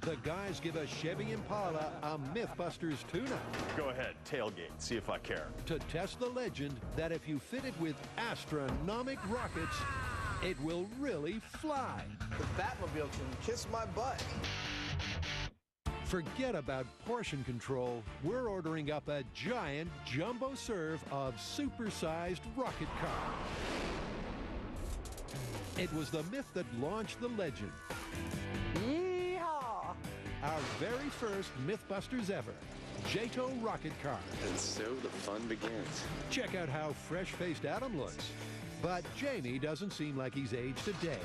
The guys give a Chevy Impala a Mythbusters tune-up. Go ahead, tailgate, see if I care. To test the legend that if you fit it with astronomic rockets, it will really fly. The Batmobile can kiss my butt. Forget about portion control. We're ordering up a giant jumbo serve of supersized rocket car. It was the myth that launched the legend. Yeehaw! Our very first Mythbusters ever, JATO rocket car. And so the fun begins. Check out how fresh-faced Adam looks. But Jamie doesn't seem like he's aged a day.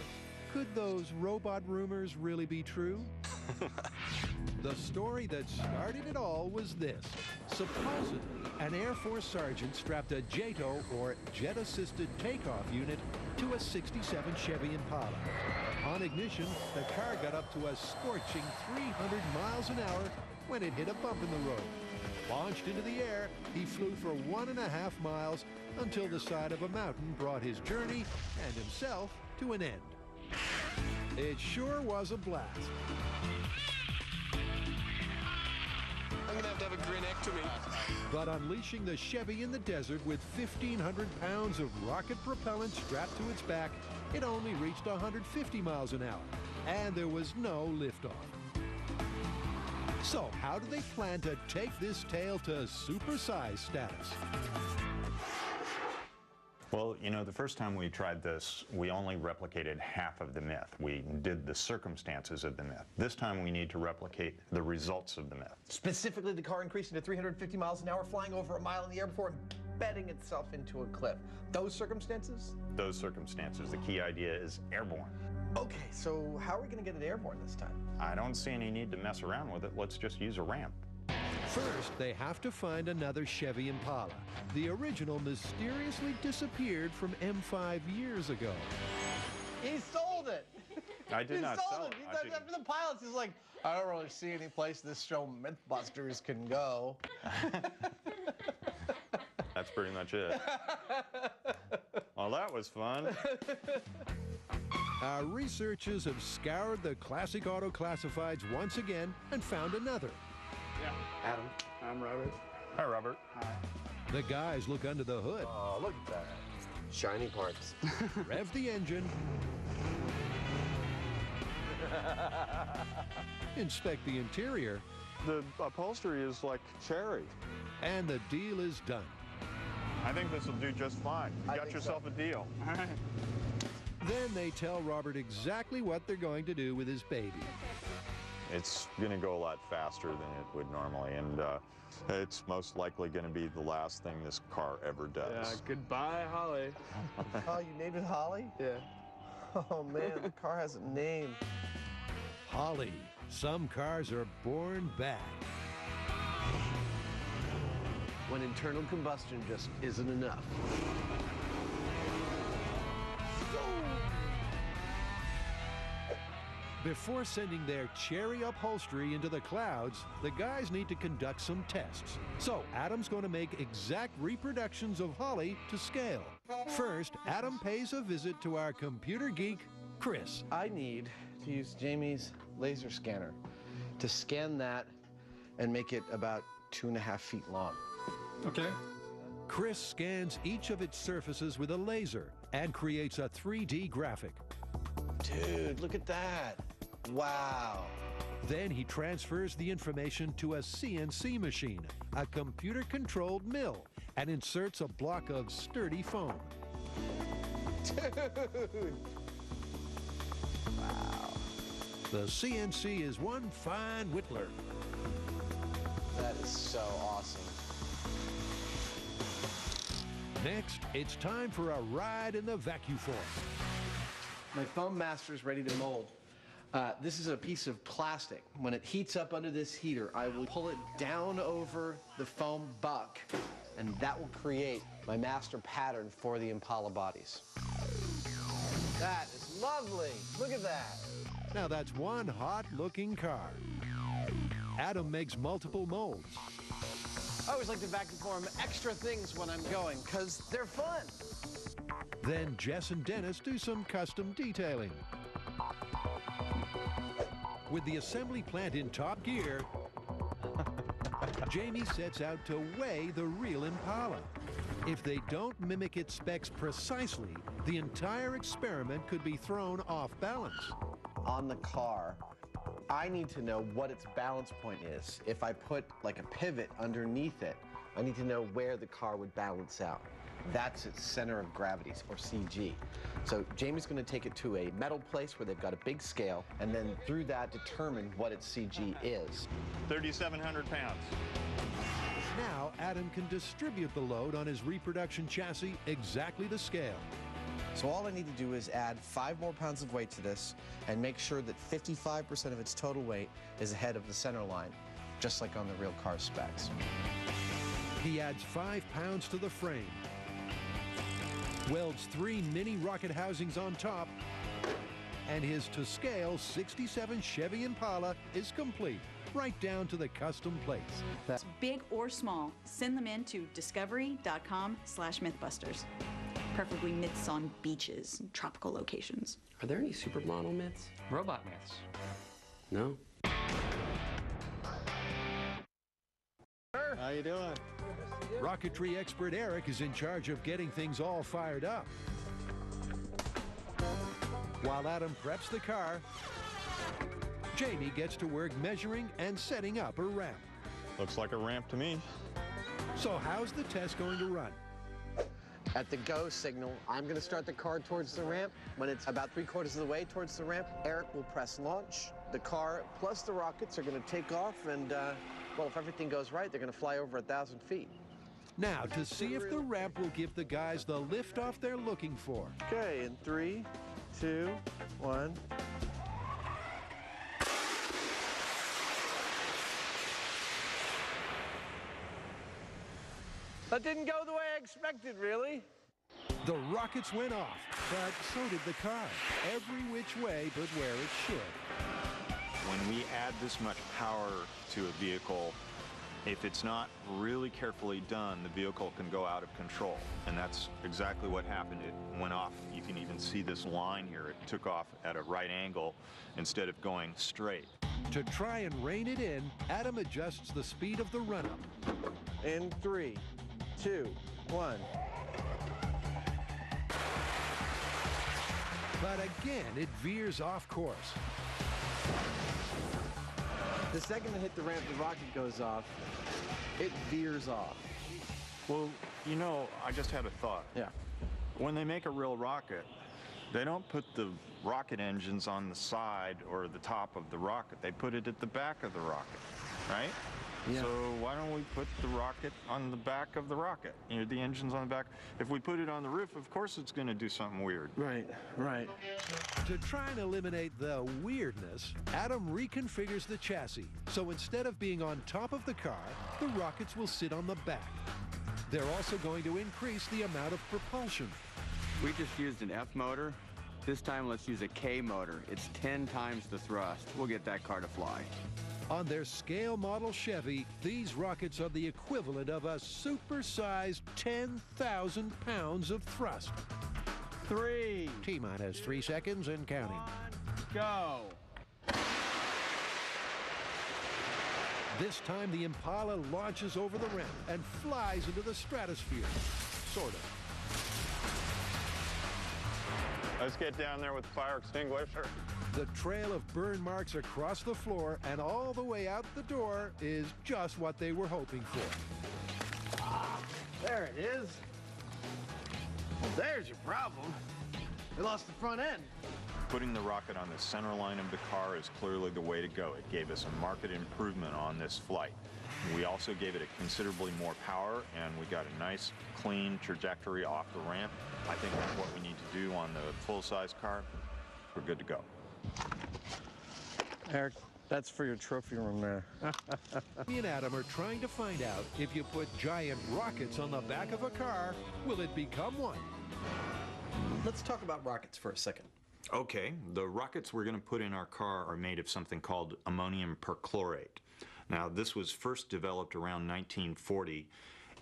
Could those robot rumors really be true? The story that started it all was this. Supposedly, an Air Force sergeant strapped a JATO, or Jet-Assisted Takeoff Unit, to a 67 Chevy Impala. On ignition, the car got up to a scorching 300 miles an hour when it hit a bump in the road. Launched into the air, he flew for 1.5 miles until the side of a mountain brought his journey and himself to an end. It sure was a blast. I'm gonna have a grinectomy. But unleashing the Chevy in the desert with 1,500 pounds of rocket propellant strapped to its back, it only reached 150 miles an hour, and there was no liftoff. So how do they plan to take this tale to supersize status? Well, you know, the first time we tried this, we only replicated half of the myth. We did the circumstances of the myth. This time we need to replicate the results of the myth. Specifically, the car increasing to 350 miles an hour, flying over a mile in the air before embedding itself into a cliff. Those circumstances? Those circumstances. The key idea is airborne. Okay, so how are we going to get it airborne this time? I don't see any need to mess around with it. Let's just use a ramp. First, they have to find another Chevy Impala. The original mysteriously disappeared from M5 years ago. He sold it! I did not sell it! it. After the pilots, he's like, I don't really see any place this show Mythbusters can go. That's pretty much it. Well, that was fun. Our researchers have scoured the classic auto classifieds once again and found another. Yeah. Adam. I'm Robert. Hi, Robert. Hi. The guys look under the hood, Oh, look at that. Shiny parts. rev the engine, inspect the interior, The upholstery is like cherry. and the deal is done. I think this will do just fine. You I got think yourself so. a deal. All right. Then they tell Robert exactly what they're going to do with his baby. It's going to go a lot faster than it would normally, and it's most likely going to be the last thing this car ever does. Yeah, goodbye, Holly. Oh, you named it Holly? Yeah. Oh, man, the car has a name. Holly, some cars are born bad. When internal combustion just isn't enough. Before sending their cherry upholstery into the clouds, the guys need to conduct some tests. So Adam's going to make exact reproductions of Holly to scale. First, Adam pays a visit to our computer geek, Chris. I need to use Jamie's laser scanner to scan that and make it about 2.5 feet long. Okay. Chris scans each of its surfaces with a laser and creates a 3D graphic. Dude, look at that. Wow. Then he transfers the information to a CNC machine, a computer-controlled mill, and inserts a block of sturdy foam. Dude. Wow. The CNC is one fine whittler. That is so awesome. Next, it's time for a ride in the VacuForm. My foam master is ready to mold. This is a piece of plastic. When it heats up under this heater, I will pull it down over the foam buck, and that will create my master pattern for the Impala bodies. That is lovely. Look at that. Now that's one hot-looking car. Adam makes multiple molds. I always like to vacuum form extra things when I'm going, because they're fun. Then Jess and Dennis do some custom detailing. With the assembly plant in top gear, Jamie sets out to weigh the real Impala. If they don't mimic its specs precisely, the entire experiment could be thrown off balance. On the car, I need to know what its balance point is. If I put like a pivot underneath it, I need to know where the car would balance out. That's its center of gravity, or CG. So Jamie's going to take it to a metal place where they've got a big scale, and then through that determine what its CG is. 3,700 pounds. Now Adam can distribute the load on his reproduction chassis exactly to scale. So all I need to do is add 5 more pounds of weight to this and make sure that 55% of its total weight is ahead of the center line, just like on the real car specs. He adds 5 pounds to the frame, welds 3 mini rocket housings on top, and his to-scale 67 Chevy Impala is complete, right down to the custom plates. Big or small, send them in to discovery.com/mythbusters. Preferably myths on beaches and tropical locations. Are there any supermodel myths? Robot myths. No. How you doing? Rocketry expert Eric is in charge of getting things all fired up. While Adam preps the car, Jamie gets to work measuring and setting up a ramp. Looks like a ramp to me. So how's the test going to run? At the go signal, I'm going to start the car towards the ramp. When it's about 3/4 of the way towards the ramp, Eric will press launch. The car plus the rockets are going to take off, and well, if everything goes right, they're going to fly over 1,000 feet. Now, to see if the ramp will give the guys the liftoff they're looking for. Okay, in 3, 2, 1. That didn't go the way I expected, really. The rockets went off, but so did the car. Every which way but where it should. When we add this much power to a vehicle, if it's not really carefully done, the vehicle can go out of control. And that's exactly what happened. It went off. You can even see this line here. It took off at a right angle instead of going straight. To try and rein it in, Adam adjusts the speed of the run-up. In 3, 2, 1. But again, it veers off course. The second I hit the ramp, the rocket goes off. It veers off. Well, you know, I just had a thought. Yeah. When they make a real rocket, they don't put the rocket engines on the side or the top of the rocket. They put it at the back of the rocket, right? Yeah. So why don't we put the rocket on the back of the rocket? You know, the engine's on the back. If we put it on the roof, of course it's going to do something weird. Right, right. To try and eliminate the weirdness, Adam reconfigures the chassis. So instead of being on top of the car, the rockets will sit on the back. They're also going to increase the amount of propulsion. We just used an F motor. This time let's use a K motor. It's 10 times the thrust. We'll get that car to fly. On their scale model Chevy, these rockets are the equivalent of a super-sized 10,000 pounds of thrust. 3, T-minus 3 seconds and counting. go. This time the Impala launches over the ramp and flies into the stratosphere. Sort of. Let's get down there with the fire extinguisher. The trail of burn marks across the floor and all the way out the door is just what they were hoping for. There it is. Well, there's your problem. We lost the front end. Putting the rocket on the center line of the car is clearly the way to go. It gave us a marked improvement on this flight. We also gave it a considerably more power, and we got a nice, clean trajectory off the ramp. I think that's what we need to do on the full-size car. We're good to go. Eric, that's for your trophy room there. Me and Adam are trying to find out if you put giant rockets on the back of a car, will it become one? Let's talk about rockets for a second. Okay, the rockets we're going to put in our car are made of something called ammonium perchlorate. Now, this was first developed around 1940,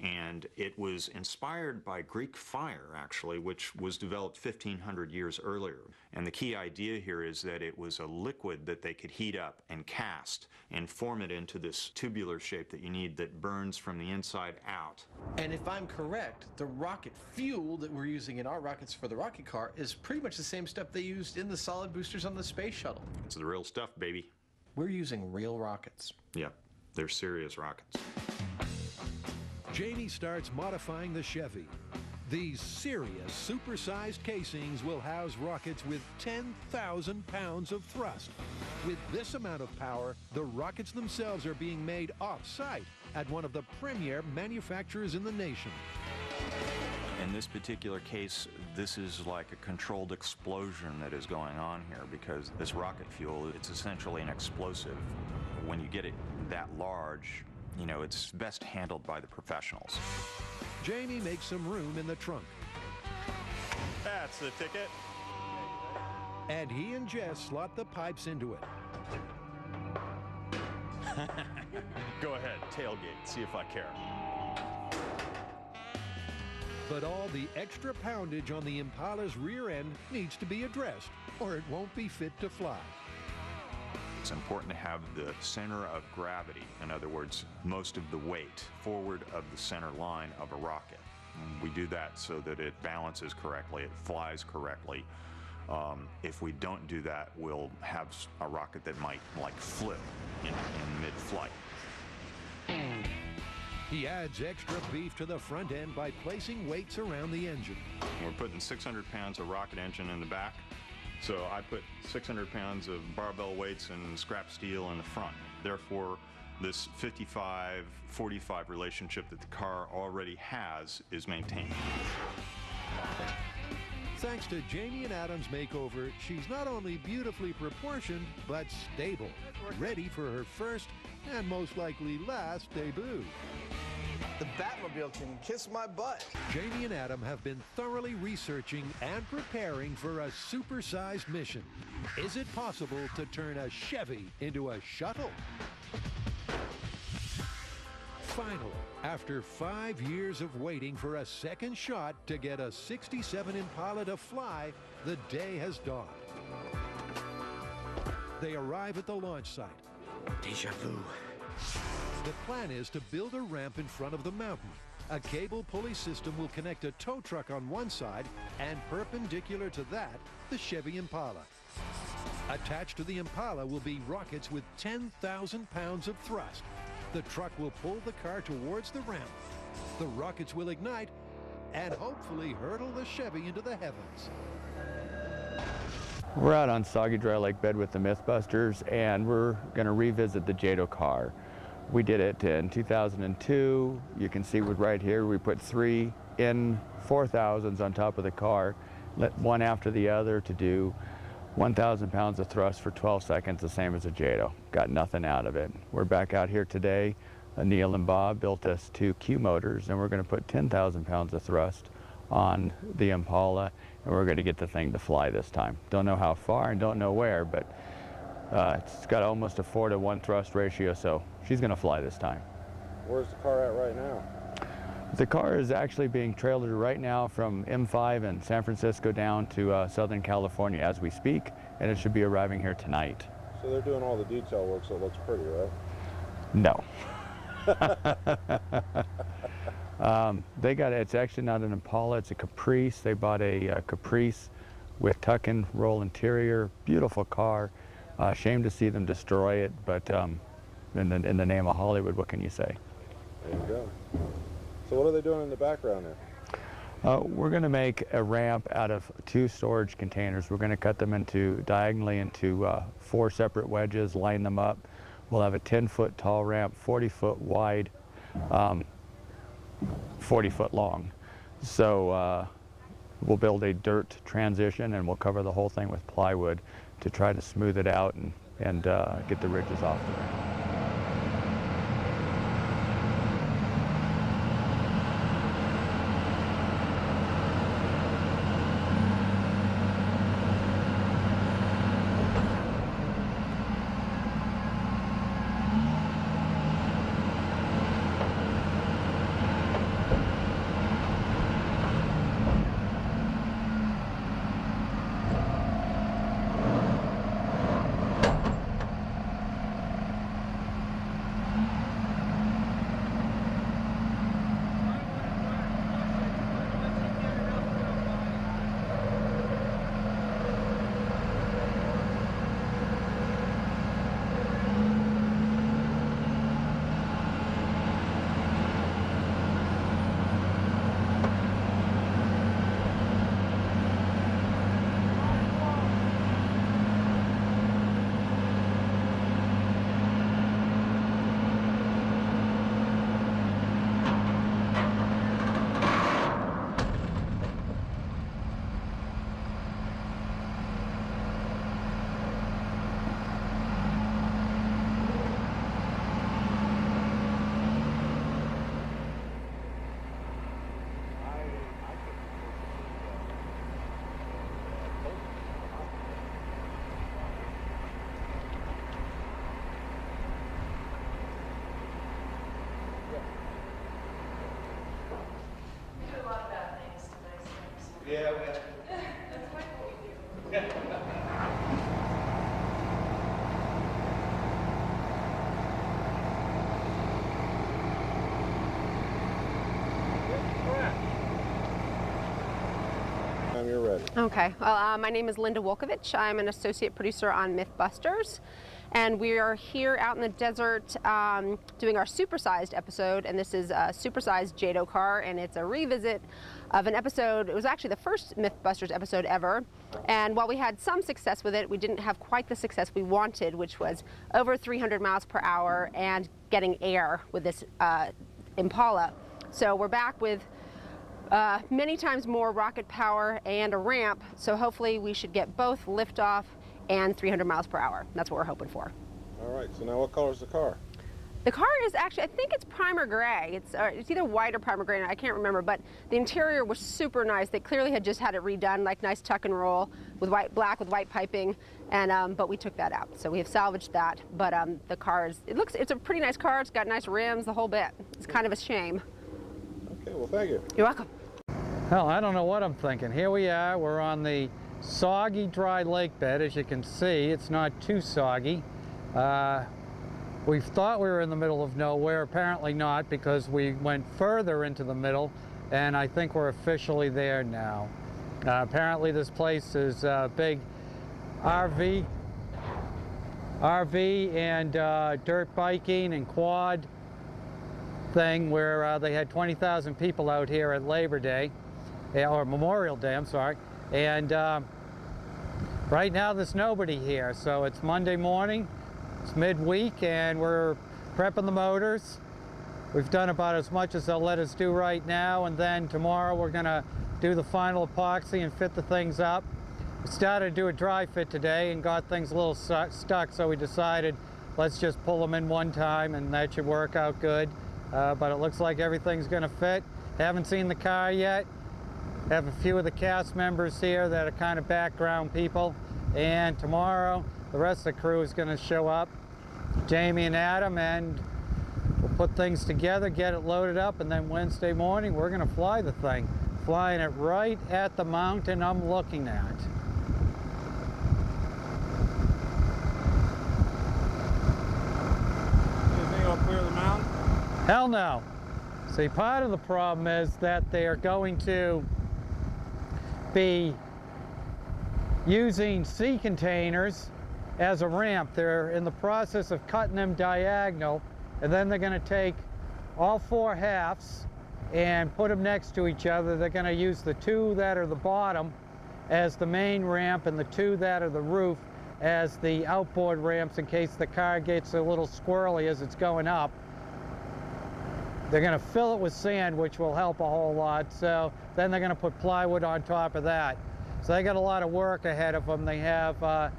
And it was inspired by Greek fire, actually, which was developed 1,500 years earlier. And the key idea here is that it was a liquid that they could heat up and cast and form it into this tubular shape that you need that burns from the inside out. And if I'm correct, the rocket fuel that we're using in our rockets for the rocket car is pretty much the same stuff they used in the solid boosters on the space shuttle. It's the real stuff, baby. We're using real rockets. Yep, they're serious rockets. Jamie starts modifying the Chevy. These serious, supersized casings will house rockets with 10,000 pounds of thrust. With this amount of power, the rockets themselves are being made off-site at one of the premier manufacturers in the nation. In this particular case, this is like a controlled explosion that is going on here because this rocket fuel, it's essentially an explosive. When you get it that large, you know, it's best handled by the professionals. Jamie makes some room in the trunk. That's the ticket. And he and Jess slot the pipes into it. Go ahead, tailgate, see if I care. But all the extra poundage on the Impala's rear end needs to be addressed, or it won't be fit to fly. It's important to have the center of gravity, in other words, most of the weight forward of the center line of a rocket. And we do that so that it balances correctly, it flies correctly. If we don't do that, we'll have a rocket that might like flip in mid-flight. He adds extra beef to the front end by placing weights around the engine. We're putting 600 pounds of rocket engine in the back. So I put 600 pounds of barbell weights and scrap steel in the front. Therefore, this 55-45 relationship that the car already has is maintained. Thanks to Jamie and Adam's makeover, she's not only beautifully proportioned, but stable, ready for her first and most likely last debut. The Batmobile can kiss my butt. Jamie and Adam have been thoroughly researching and preparing for a supersized mission. Is it possible to turn a Chevy into a shuttle? Finally, after 5 years of waiting for a second shot to get a 67 Impala to fly, the day has dawned. They arrive at the launch site. Deja vu. The plan is to build a ramp in front of the mountain. A cable pulley system will connect a tow truck on one side, and perpendicular to that, the Chevy Impala. Attached to the Impala will be rockets with 10,000 pounds of thrust. The truck will pull the car towards the ramp. The rockets will ignite and hopefully hurtle the Chevy into the heavens. We're out on Soggy Dry Lake bed with the Mythbusters, and we're going to revisit the JATO car. We did it in 2002. You can see right here, we put 3 N4000s on top of the car, one after the other to do 1,000 pounds of thrust for 12 seconds, the same as a JATO. Got nothing out of it. We're back out here today. Neil and Bob built us 2 Q motors, and we're going to put 10,000 pounds of thrust on the Impala, and we're going to get the thing to fly this time. Don't know how far and don't know where, but it's got almost a 4-to-1 thrust ratio, so she's going to fly this time. Where's the car at right now? The car is actually being trailered right now from M5 in San Francisco down to Southern California as we speak, and it should be arriving here tonight. So they're doing all the detail work, so it looks pretty, right? No. It's actually not an Impala, it's a Caprice. They bought a Caprice with tuck and roll interior, beautiful car. Shame to see them destroy it, but in the name of Hollywood, what can you say? There you go. So what are they doing in the background there? We're going to make a ramp out of 2 storage containers. We're going to cut them diagonally into 4 separate wedges, line them up. We'll have a 10-foot tall ramp, 40-foot wide, 40-foot long. So we'll build a dirt transition, and we'll cover the whole thing with plywood to try to smooth it out and get the ridges off the ramp. time you're ready. Okay. Well, my name is Linda Wolkovich. I'm an associate producer on Mythbusters. And we are here out in the desert doing our supersized episode. And this is a supersized JATO car. And it's a revisit of an episode. It was actually the first Mythbusters episode ever. And while we had some success with it, we didn't have quite the success we wanted, which was over 300 miles per hour and getting air with this Impala. So we're back with many times more rocket power and a ramp, so hopefully we should get both liftoff and 300 miles per hour. That's what we're hoping for. All right, so now what color is the car? The car is actually, I think it's primer gray. It's either white or primer gray, I can't remember, but the interior was super nice. They clearly had just had it redone, like nice tuck and roll with black with white piping, and but we took that out. So we have salvaged that, but the car is, it's a pretty nice car. It's got nice rims, the whole bit. It's kind of a shame. Okay, well, thank you. You're welcome. Well, I don't know what I'm thinking. Here we are, we're on the soggy, dry lake bed. As you can see, it's not too soggy. We thought we were in the middle of nowhere, apparently not, because we went further into the middle, and I think we're officially there now. Apparently this place is a big RV and dirt biking and quad thing where they had 20,000 people out here at Labor Day, or Memorial Day, I'm sorry. And right now there's nobody here, so it's Monday morning, it's midweek, and we're prepping the motors. We've done about as much as they'll let us do right now, and then tomorrow we're gonna do the final epoxy and fit the things up. We started to do a dry fit today and got things a little stuck, so we decided let's just pull them in one time and that should work out good. But it looks like everything's gonna fit. Haven't seen the car yet. Have a few of the cast members here that are kind of background people. And tomorrow, the rest of the crew is gonna show up, Jamie and Adam, and we'll put things together, get it loaded up, and then Wednesday morning, we're gonna fly the thing. Flying it right at the mountain I'm looking at. You think I'll clear the mountain? Hell no. See, part of the problem is that they are going to be using sea containers as a ramp. They're in the process of cutting them diagonal, and then they're going to take all four halves and put them next to each other. They're going to use the two that are the bottom as the main ramp and the two that are the roof as the outboard ramps in case the car gets a little squirrely as it's going up. They're going to fill it with sand, which will help a whole lot. So then they're going to put plywood on top of that. So they got a lot of work ahead of them. They have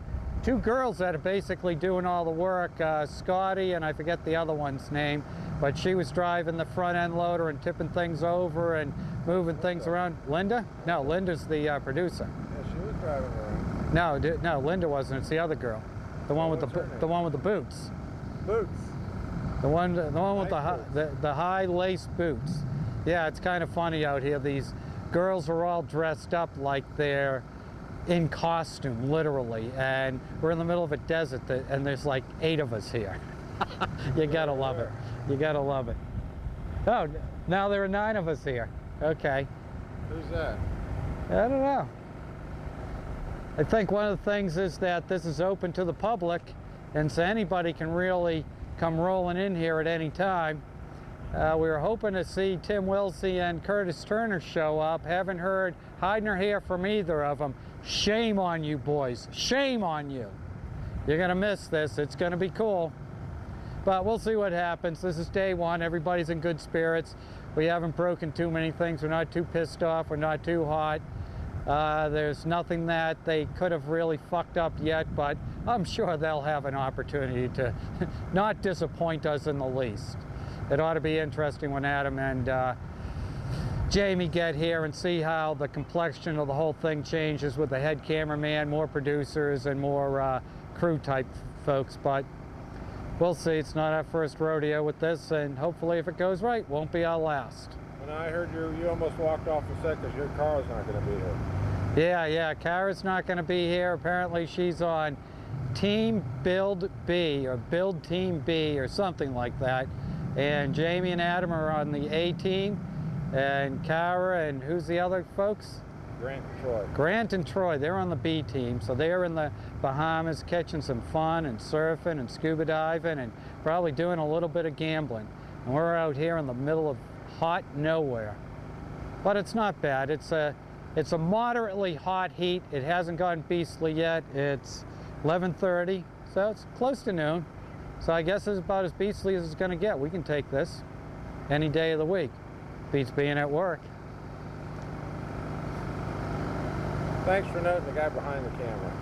two girls that are basically doing all the work, Scotty, and I forget the other one's name, but she was driving the front end loader and tipping things over and moving things around. Linda? No, Linda's the producer. Yeah, she was driving around. No, Linda wasn't. It's the other girl, the one with the one with the boots. Boots. The one with the high lace boots. Yeah, it's kind of funny out here. These girls are all dressed up like they're in costume, literally, and we're in the middle of a desert, and there's like 8 of us here. You gotta love it. You gotta love it. Oh, now there are 9 of us here. Okay. Who's that? I don't know. I think one of the things is that this is open to the public, and so anybody can really come rolling in here at any time. We were hoping to see Tim Wilsey and Curtis Turner show up. Haven't heard hide nor hear from either of them. Shame on you boys, shame on you. You're gonna miss this, it's gonna be cool. But we'll see what happens. This is day one, everybody's in good spirits. We haven't broken too many things, we're not too pissed off, we're not too hot. There's nothing that they could have really fucked up yet, but I'm sure they'll have an opportunity to not disappoint us in the least. It ought to be interesting when Adam and Jamie get here and see how the complexion of the whole thing changes with the head cameraman, more producers, and more crew type folks. But we'll see. It's not our first rodeo with this, and hopefully if it goes right, won't be our last. And I heard you almost walked off the set because your car's not going to be here. Yeah, Kara's not going to be here. Apparently she's on Team Build B, or Build Team B, or something like that. And Jamie and Adam are on the A team, and Kara and who's the other folks? Grant and Troy. Grant and Troy, they're on the B team, so they're in the Bahamas catching some fun and surfing and scuba diving and probably doing a little bit of gambling. And we're out here in the middle of hot nowhere. But it's not bad. It's a moderately hot heat. It hasn't gotten beastly yet. It's 11:30, so it's close to noon. So I guess it's about as beastly as it's going to get. We can take this any day of the week. Beats being at work. Thanks for noting the guy behind the camera.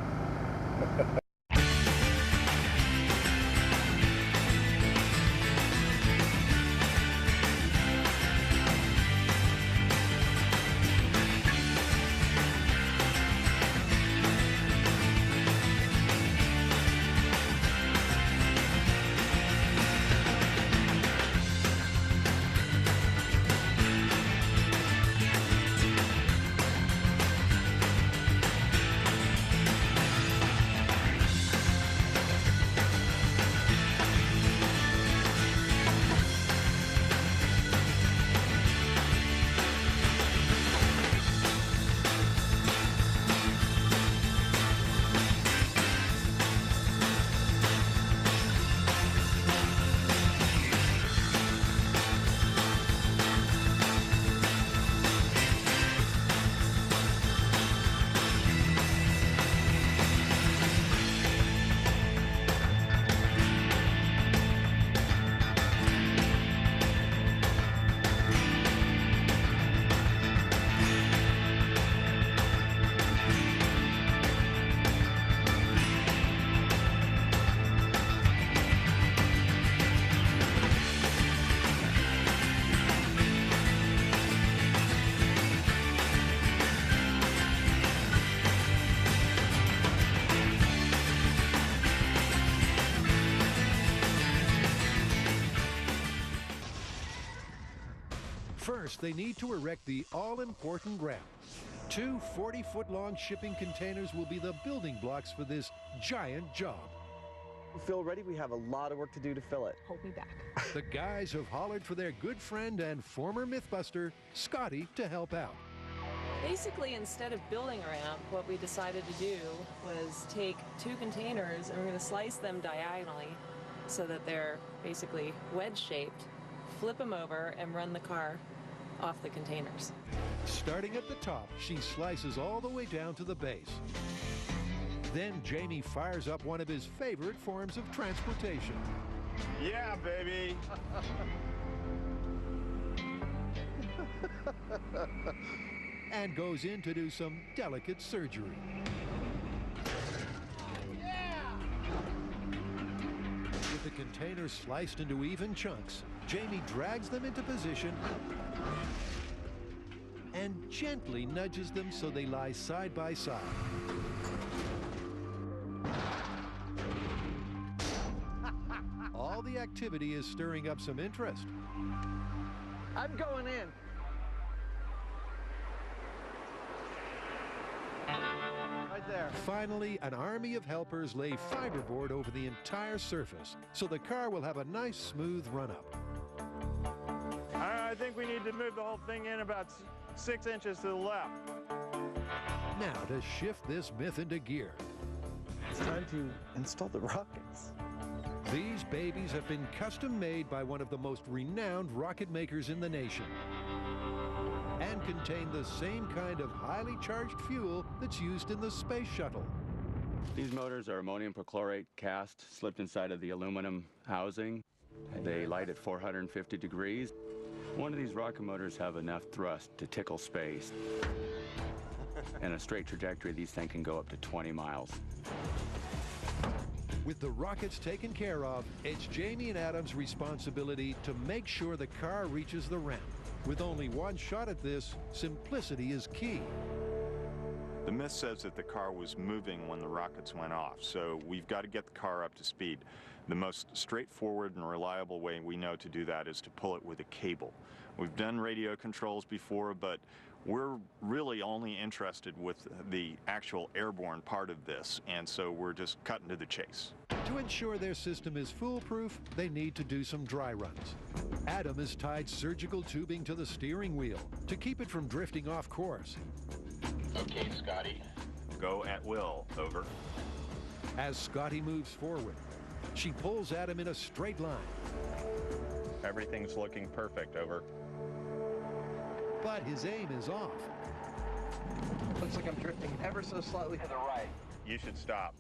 First, they need to erect the all-important ramp. 2 40-foot-long shipping containers will be the building blocks for this giant job. Feel ready? We have a lot of work to do to fill it. Hold me back. The guys have hollered for their good friend and former Mythbuster, Scotty, to help out. Basically, instead of building a ramp, what we decided to do was take 2 containers and we're going to slice them diagonally so that they're basically wedge-shaped, flip them over, and run the car off the containers. Starting at the top, she slices all the way down to the base. Then Jamie fires up one of his favorite forms of transportation. Yeah, baby. And goes in to do some delicate surgery. With the containers sliced into even chunks, Jamie drags them into position and gently nudges them so they lie side by side. All the activity is stirring up some interest. I'm going in. Right there. Finally, an army of helpers lay fiberboard over the entire surface, so the car will have a nice smooth run-up. I think we need to move the whole thing in about 6 inches to the left. Now to shift this myth into gear. It's time to install the rockets. These babies have been custom made by one of the most renowned rocket makers in the nation and contain the same kind of highly charged fuel that's used in the space shuttle. These motors are ammonium perchlorate cast slipped inside of the aluminum housing. They light at 450 degrees. One of these rocket motors have enough thrust to tickle space. In a straight trajectory, these things can go up to 20 miles. With the rockets taken care of, it's Jamie and Adam's responsibility to make sure the car reaches the ramp. With only one shot at this, simplicity is key. The myth says that the car was moving when the rockets went off, so we've got to get the car up to speed. The most straightforward and reliable way we know to do that is to pull it with a cable. We've done radio controls before, but we're really only interested with the actual airborne part of this, and so we're just cutting to the chase. To ensure their system is foolproof, they need to do some dry runs. Adam has tied surgical tubing to the steering wheel to keep it from drifting off course. Okay, Scotty. Go at will, over. As Scotty moves forward, she pulls Adam in a straight line. Everything's looking perfect, over. But his aim is off. Looks like I'm drifting ever so slightly to the right. You should stop.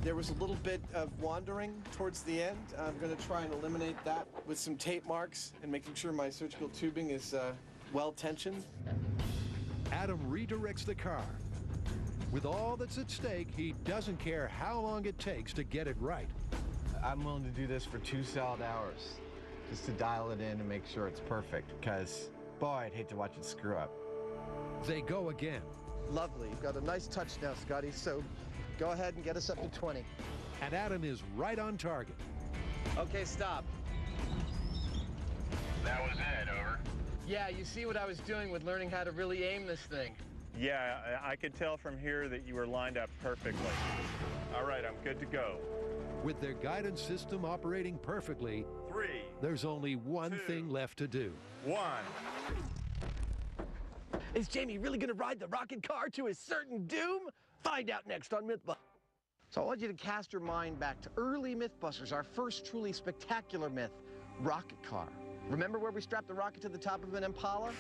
There was a little bit of wandering towards the end. I'm going to try and eliminate that with some tape marks and making sure my surgical tubing is well tensioned. Adam redirects the car. With all that's at stake, he doesn't care how long it takes to get it right. I'm willing to do this for 2 solid hours, just to dial it in and make sure it's perfect, because, boy, I'd hate to watch it screw up. They go again. Lovely. You've got a nice touch now, Scotty, so go ahead and get us up to 20. And Adam is right on target. Okay, stop. That was it, over. Yeah, you see what I was doing with learning how to really aim this thing. Yeah, I could tell from here that you were lined up perfectly. All right, I'm good to go. With their guidance system operating perfectly, 3, there's only one 2, thing left to do. 1. Is Jamie really going to ride the rocket car to his certain doom? Find out next on Mythbusters. So I want you to cast your mind back to early Mythbusters, our first truly spectacular myth, rocket car. Remember where we strapped the rocket to the top of an Impala?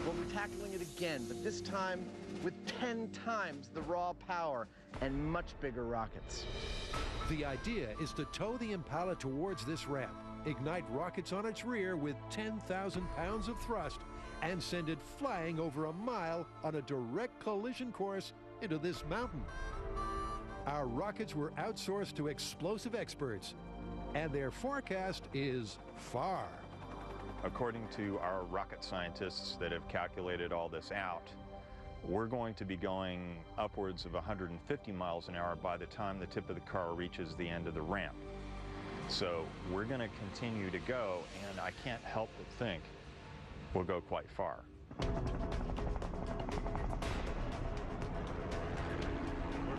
Well, we're tackling it again, but this time with 10 times the raw power and much bigger rockets. The idea is to tow the Impala towards this ramp, ignite rockets on its rear with 10,000 pounds of thrust, and send it flying over a mile on a direct collision course into this mountain. Our rockets were outsourced to explosive experts, and their forecast is far. According to our rocket scientists that have calculated all this out, we're going to be going upwards of 150 miles an hour by the time the tip of the car reaches the end of the ramp. So we're going to continue to go, and I can't help but think we'll go quite far. We're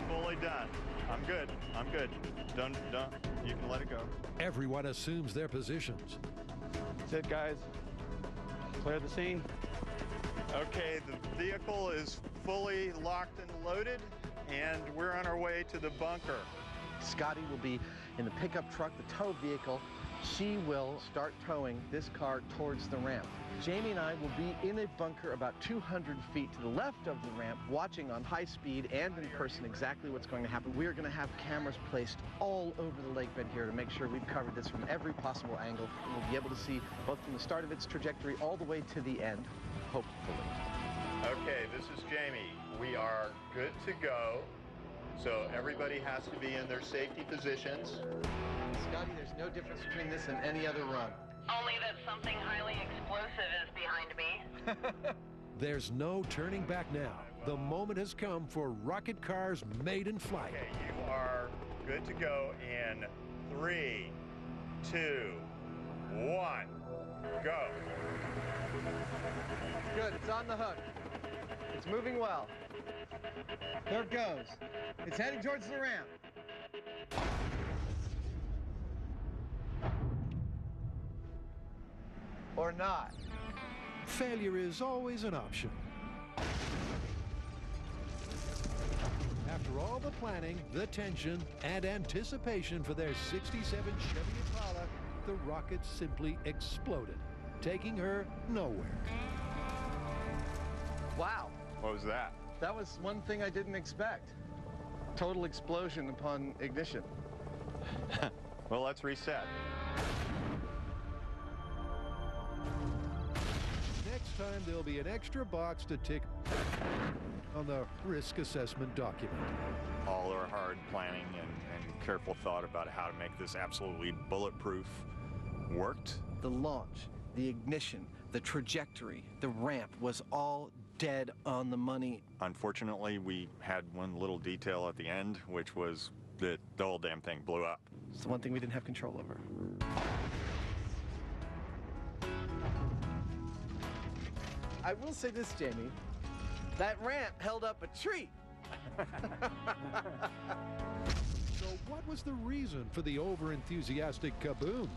fully done. I'm good. I'm good. Done. You can let it go. Everyone assumes their positions. That's it, guys. Clear the scene. Okay, the vehicle is fully locked and loaded, and we're on our way to the bunker. Scotty will be in the pickup truck, the tow vehicle. She will start towing this car towards the ramp. Jamie and I will be in a bunker about 200 feet to the left of the ramp, watching on high speed and in person exactly what's going to happen. We're going to have cameras placed all over the lake bed here to make sure we've covered this from every possible angle. We'll be able to see both from the start of its trajectory all the way to the end, hopefully. Okay, this is Jamie. We are good to go. So everybody has to be in their safety positions. Scotty, there's no difference between this and any other run. Only that something highly explosive is behind me. There's no turning back now. The moment has come for rocket cars made in flight. Okay, you are good to go in 3, 2, 1, go. Good, it's on the hook. It's moving well. There it goes. It's heading towards the ramp. Or not. Failure is always an option. After all the planning, the tension, and anticipation for their 67 Chevy Impala, the rocket simply exploded, taking her nowhere. Wow. What was that? That was one thing I didn't expect. Total explosion upon ignition. Well, let's reset. Next time, there'll be an extra box to tick on the risk assessment document. All our hard planning and careful thought about how to make this absolutely bulletproof worked. The launch, the ignition, the trajectory, the ramp was all dead on the money. Unfortunately, we had one little detail at the end, which was that the whole damn thing blew up. It's the one thing we didn't have control over. I will say this, Jamie. That ramp held up a tree. So what was the reason for the over-enthusiastic kaboom?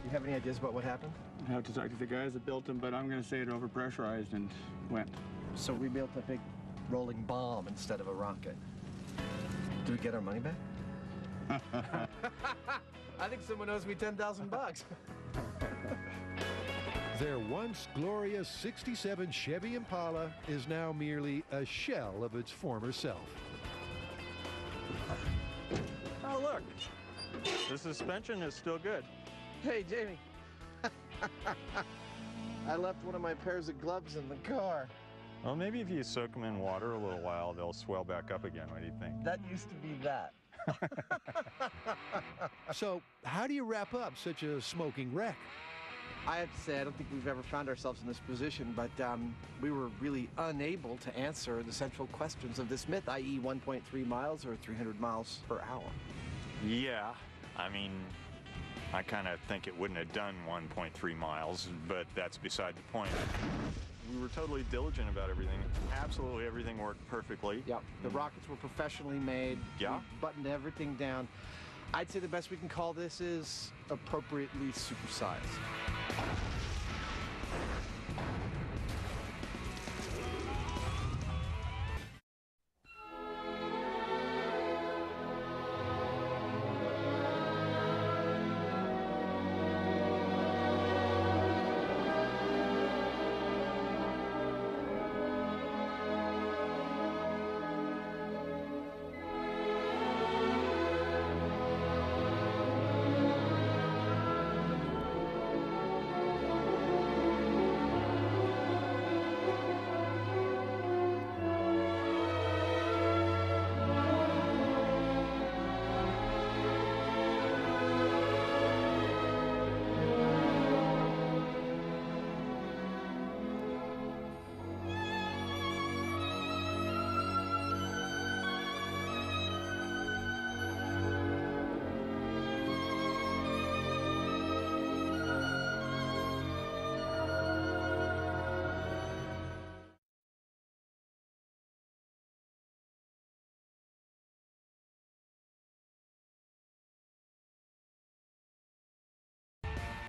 You have any ideas about what happened? I have to talk to the guys that built them, but I'm going to say it overpressurized and went. So we built a big rolling bomb instead of a rocket. Do we get our money back? I think someone owes me $10,000. Their once glorious 67 Chevy Impala is now merely a shell of its former self. Oh, look. The suspension is still good. Hey, Jamie. I left one of my pairs of gloves in the car. Well, maybe if you soak them in water a little while, they'll swell back up again. What do you think? That used to be that. So, how do you wrap up such a smoking wreck? I have to say, I don't think we've ever found ourselves in this position, but we were really unable to answer the central questions of this myth, i.e. 1.3 miles or 300 miles per hour. Yeah, I mean, I kind of think it wouldn't have done 1.3 miles, but that's beside the point. We were totally diligent about everything. Absolutely everything worked perfectly. Yep, the rockets were professionally made. Yeah. We buttoned everything down. I'd say the best we can call this is appropriately supersized.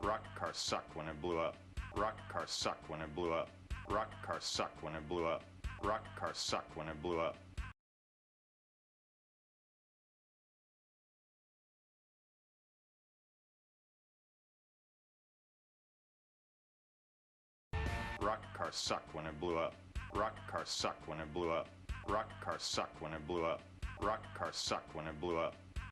Rocket car sucked when it blew up. Rocket car sucked when it blew up. Rocket car sucked when it blew up. Rocket car sucked when it blew up. Rocket car sucked when it blew up. Rocket car sucked when it blew up. Rocket car sucked when it blew up. Rocket car sucked when it blew up.